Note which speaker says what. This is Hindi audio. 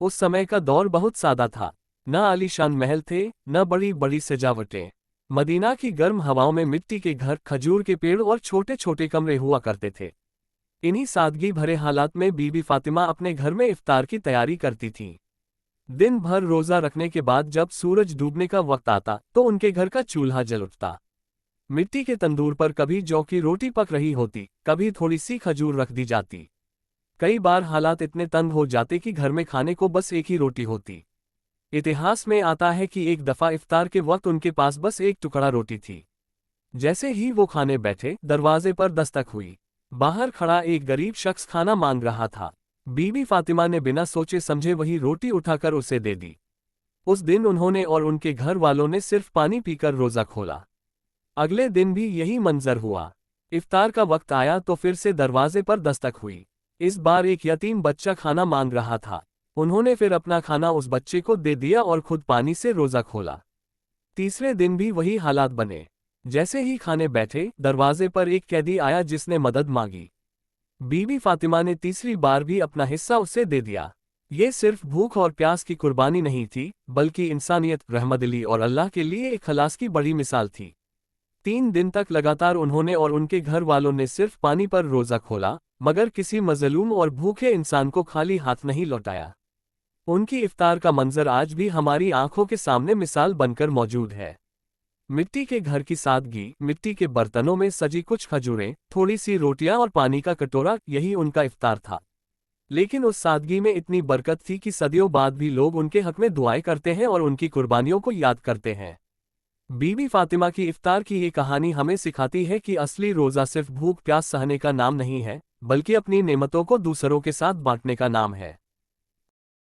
Speaker 1: उस समय का दौर बहुत सादा था। न आलीशान महल थे, न बड़ी बड़ी सजावटें। मदीना की गर्म हवाओं में मिट्टी के घर, खजूर के पेड़ और छोटे छोटे कमरे हुआ करते थे। इन्हीं सादगी भरे हालात में बीबी फातिमा अपने घर में इफ्तार की तैयारी करती थीं। दिन भर रोजा रखने के बाद जब सूरज डूबने का वक्त आता तो उनके घर का चूल्हा जल उठता। मिट्टी के तंदूर पर कभी जौ की रोटी पक रही होती, कभी थोड़ी सी खजूर रख दी जाती। कई बार हालात इतने तंग हो जाते कि घर में खाने को बस एक ही रोटी होती। इतिहास में आता है कि एक दफा इफ्तार के वक्त उनके पास बस एक टुकड़ा रोटी थी। जैसे ही वो खाने बैठे, दरवाजे पर दस्तक हुई। बाहर खड़ा एक गरीब शख्स खाना मांग रहा था। बीबी फातिमा ने बिना सोचे समझे वही रोटी उठाकर उसे दे दी। उस दिन उन्होंने और उनके घर वालों ने सिर्फ पानी पीकर रोजा खोला। अगले दिन भी यही मंजर हुआ। इफ्तार का वक्त आया तो फिर से दरवाजे पर दस्तक हुई। इस बार एक यतीम बच्चा खाना मांग रहा था। उन्होंने फिर अपना खाना उस बच्चे को दे दिया और खुद पानी से रोजा खोला। तीसरे दिन भी वही हालात बने। जैसे ही खाने बैठे, दरवाजे पर एक कैदी आया जिसने मदद मांगी। बीबी फातिमा ने तीसरी बार भी अपना हिस्सा उसे दे दिया। ये सिर्फ भूख और प्यास की कुर्बानी नहीं थी, बल्कि इंसानियत, रहमदिली और अल्लाह के लिए एक खलास की बड़ी मिसाल थी। 3 दिन तक लगातार उन्होंने और उनके घर वालों ने सिर्फ पानी पर रोजा खोला, मगर किसी मजलूम और भूखे इंसान को खाली हाथ नहीं लौटाया। उनकी इफ्तार का मंजर आज भी हमारी आंखों के सामने मिसाल बनकर मौजूद है। मिट्टी के घर की सादगी, मिट्टी के बर्तनों में सजी कुछ खजूरें, थोड़ी सी रोटियां और पानी का कटोरा, यही उनका इफ्तार था। लेकिन उस सादगी में इतनी बरकत थी कि सदियों बाद भी लोग उनके हक में दुआएं करते हैं और उनकी कुर्बानियों को याद करते हैं। बीबी फातिमा की इफ्तार की ये कहानी हमें सिखाती है कि असली रोज़ा सिर्फ भूख प्यास सहने का नाम नहीं है, बल्कि अपनी नेमतों को दूसरों के साथ बांटने का नाम है।